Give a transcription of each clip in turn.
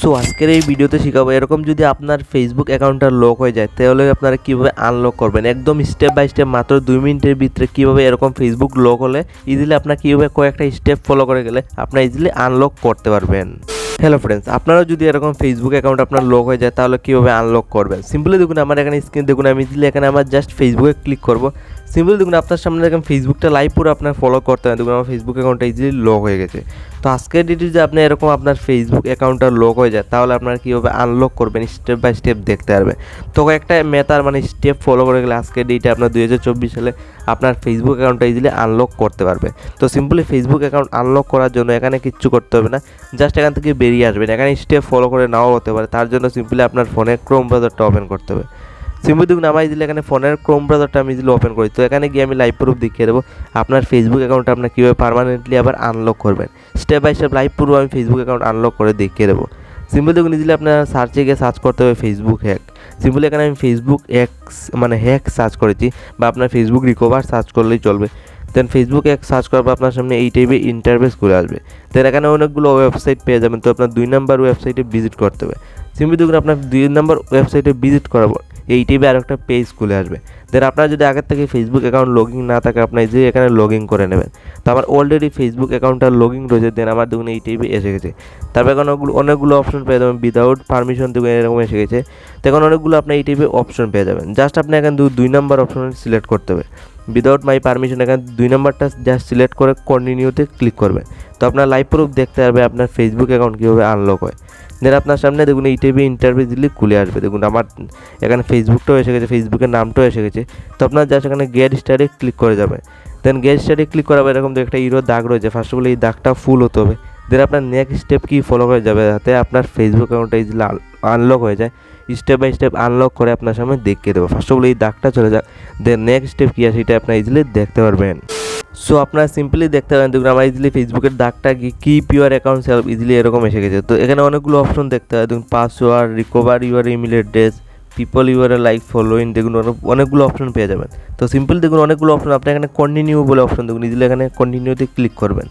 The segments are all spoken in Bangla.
সো আজকের এই ভিডিওতে শেখাবো এরকম যদি আপনার ফেসবুক অ্যাকাউন্টটা লক হয়ে যায় তাহলে আপনারা কীভাবে আনলক করবেন, একদম স্টেপ বাই স্টেপ মাত্র 2 মিনিটের ভিতরে কীভাবে এরকম ফেসবুক লক হলে ইজিলি আপনার কীভাবে কয়েকটা স্টেপ ফলো করে গেলে আপনার ইজিলি আনলক করতে পারবেন। হ্যালো ফ্রেন্ডস, আপনারা যদি এরকম ফেসবুক অ্যাকাউন্ট আপনার লক হয়ে যায় তাহলে কীভাবে আনলক করবেন। সিম্পলি দেখুন আমার এখানে স্ক্রিন দেখুন, আমি ইজিলি এখানে আমার জাস্ট ফেসবুকে ক্লিক করবো। সিম্পলি দেখুন আপনার সামনে দেখুন ফেসবুকটা লাইভ পুরো আপনার ফলো করতে হয়। দেখুন আমার ফেসবুক অ্যাকাউন্টটা ইজিলি লক হয়ে গেছে। তো আজকের ডিটেলস যে আপনি এরকম আপনার ফেসবুক অ্যাকাউন্টটা লক হয়ে যায় তাহলে আপনারা কীভাবে আনলক করবেন স্টেপ বাই স্টেপ দেখতে পারবেন। তো একটা মেথড মানে স্টেপ ফলো করে গেলে আজকের ডেটে আপনার 2024 সালে আপনার ফেসবুক অ্যাকাউন্টটা ইজিলি আনলক করতে পারবে। তো সিম্পলি ফেসবুক অ্যাকাউন্ট আনলক করার জন্য এখানে কিচ্ছু করতে হবে না, জাস্ট এখান থেকে বেরিয়ে আসবেন। এখানে স্টেপ ফলো করে নাও হতে পারে, তার জন্য সিম্পলি আপনার ফোনের ক্রোম ব্রাউজারটা ওপেন করতে হবে। সিম্পলি দেখুন আমার ইজিলি এখানে ফোনের ক্রোম ব্রাউজারটা আমি ইজিলি ওপেন করি। তো এখানে গিয়ে আমি লাইভ প্রুফ দেখিয়ে দেবো আপনার ফেসবুক অ্যাকাউন্টটা আপনার কীভাবে পারমানেন্টলি আবার আনলক করবেন। Step by step live proof আমি ফেসবুক অ্যাকাউন্ট আনলক করে দেখিয়ে দেবো। সিম্পলি দেখুন ইজিলি আপনার সার্চে গিয়ে সার্চ করতে হবে ফেসবুক হ্যাক। সিম্পলি এখানে আমি ফেসবুক হ্যাক সার্চ করেছি, বা আপনার ফেসবুক রিকভার সার্চ করলেই চলবে। দেন ফেসবুক এক সার্চ করার পর আপনার সামনে এই টাইপের ইন্টারফেস খুলে আসবে। দেন এখানে অনেকগুলো ওয়েবসাইট পেয়ে যাবেন। তো আপনার 2 নম্বর ওয়েবসাইটে ভিজিট করতে হবে। সিম্পলি দেখুন আপনার 2 নম্বর ওয়েবসাইটে ভিজিট করার পর এই টাইপে আরেকটা পেজ খুলে আসবে। দেন আপনার যদি আগের থেকে ফেসবুক অ্যাকাউন্ট লগইন না থাকে আপনার যে এখানে লগ ইন করে নেবেন। তো আমার অলরেডি ফেসবুক অ্যাকাউন্টটা লগ ইন রয়েছে। দেন আমার দেখুন এই টাইপে এসে গেছে। তারপর এখন অনেকগুলো অপশন পেয়ে যাবেন, উইদাউট পারমিশন দেখুন এরকম এসে গেছে। তো এখন অনেকগুলো আপনার এই টাইপে অপশন পেয়ে যাবেন। জাস্ট আপনি এখানে 2 নম্বর অপশন সিলেক্ট করতে হবে, উইদাউট মাই পারমিশন। এখানে 2 নম্বরটা জাস্ট সিলেক্ট করে কন্টিনিউতে ক্লিক করবেন। তো আপনার লাইভ প্রুফ দেখতে পারবে আপনার ফেসবুক অ্যাকাউন্ট কীভাবে আনলক হয়। দেন আপনার সামনে দেখুন এই টাইপে ইন্টারভিউ দিলে খুলে আসবে। দেখুন আমার এখানে ফেসবুকটাও এসে গেছে, ফেসবুকের নামটাও এসে গেছে। তো আপনার জাস্ট এখানে গেট স্টার্টে ক্লিক করে যাবে। দেন গেট স্টার্টে ক্লিক করাবে এরকম একটা ইরো দাগ রয়েছে, ফার্স্ট অফ অল এই দাগটা ফুল হতে হবে। দেন আপনার নেক্সট স্টেপ কি ফলো করে যাবে যাতে আপনার ফেসবুক অ্যাকাউন্টটা ইজিলি আনলক হয়ে যায়। স্টেপ বাই স্টেপ আনলক করে আপনার সামনে দেখিয়ে দেবো। ফার্স্ট অফ অল এই দাগটা চলে যাক, দেন নেক্সট স্টেপ কী আছে সেটা আপনার ইজিলি দেখতে পারবেন। সো আপনারা সিম্পলি দেখতে পারেন দেখুন আমার ইজিলি ফেসবুকের দাগটা keep your account self easily এরকম এসে গেছে। তো এখানে অনেকগুলো অপশন দেখতে হয়, দেখুন password, recover your email address, people your like following, দেখুন অনেকগুলো অপশন পেয়ে যাবেন। তো সিম্পলি দেখুন অনেকগুলো অপশন, আপনি এখানে কন্টিনিউ বলে অপশন দেখুন ইজিলি এখানে কন্টিনিউতে ক্লিক করবেন।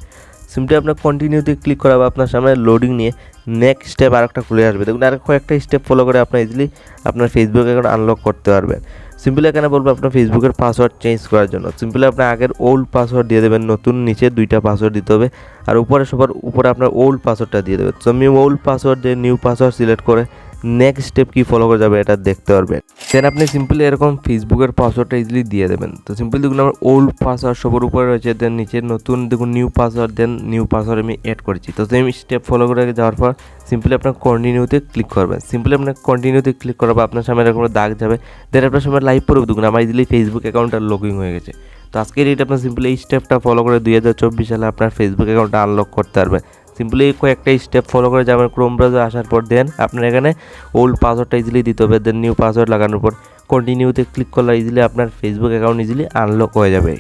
সিম্পলি আপনার কন্টিনিউতে ক্লিক করাবে আপনার সামনে লোডিং নিয়ে নেক্সট স্টেপ আরেকটা খুলে আসবে। দেখুন আর কয়েকটা স্টেপ ফলো করে আপনার ইজিলি আপনার ফেসবুক অ্যাকাউন্ট আনলক করতে পারবেন। সিম্পলি এখানে বলবো আপনার ফেসবুকের পাসওয়ার্ড চেঞ্জ করার জন্য সিম্পলি আপনার আগের ওল্ড পাসওয়ার্ড দিয়ে দেবেন, নতুন নিচে 2টা পাসওয়ার্ড দিতে হবে, আর সবার উপরে আপনার ওল্ড পাসওয়ার্ডটা দিয়ে দেবেন। তো আমি ওল্ড পাসওয়ার্ড দিয়ে নিউ পাসওয়ার্ড সিলেক্ট করে নেক্সট স্টেপ কী ফলো করে যাবে এটা দেখতে পারবেন। দেন আপনি সিম্পলি এরকম ফেসবুকের পাসওয়ার্ডটা ইজিলি দিয়ে দেবেন। তো সিম্পলি দেখুন আমার ওল্ড পাসওয়ার্ড সবার উপরে রয়েছে, দেন নিচে নতুন দেখুন নিউ পাসওয়ার্ড, দেন নিউ পাসওয়ার্ড আমি অ্যাড করেছি। তো সেম স্টেপ ফলো করে যাওয়ার পর সিম্পলি আপনার কন্টিনিউতে ক্লিক করবেন। সিম্পলি আপনার কন্টিনিউতে ক্লিক করার পর আপনার সামনে এরকম দাগ যাবে। দেন আপনার সামনে লাইভ প্রুফ দেখুন আমার ইজিলি ফেসবুক অ্যাকাউন্টটা লগ ইন হয়ে গেছে। তো আজকের এটা আপনার সিম্পলি এই স্টেপটা ফলো করে 2024 সালে আপনার ফেসবুক অ্যাকাউন্টটা আনলক করতে পারবেন। সিম্পলি কয়েকটা স্টেপ ফলো করে যাবেন ক্রোম ব্রাউজার আসার পর, দেন আপনার এখানে ওল্ড পাসওয়ার্ডটা ইজিলি দিতে হবে। দেন নিউ পাসওয়ার্ড লাগানোর পর কন্টিনিউতে ক্লিক করলে ইজিলি আপনার ফেসবুক অ্যাকাউন্ট ইজিলি আনলক হয়ে যাবে।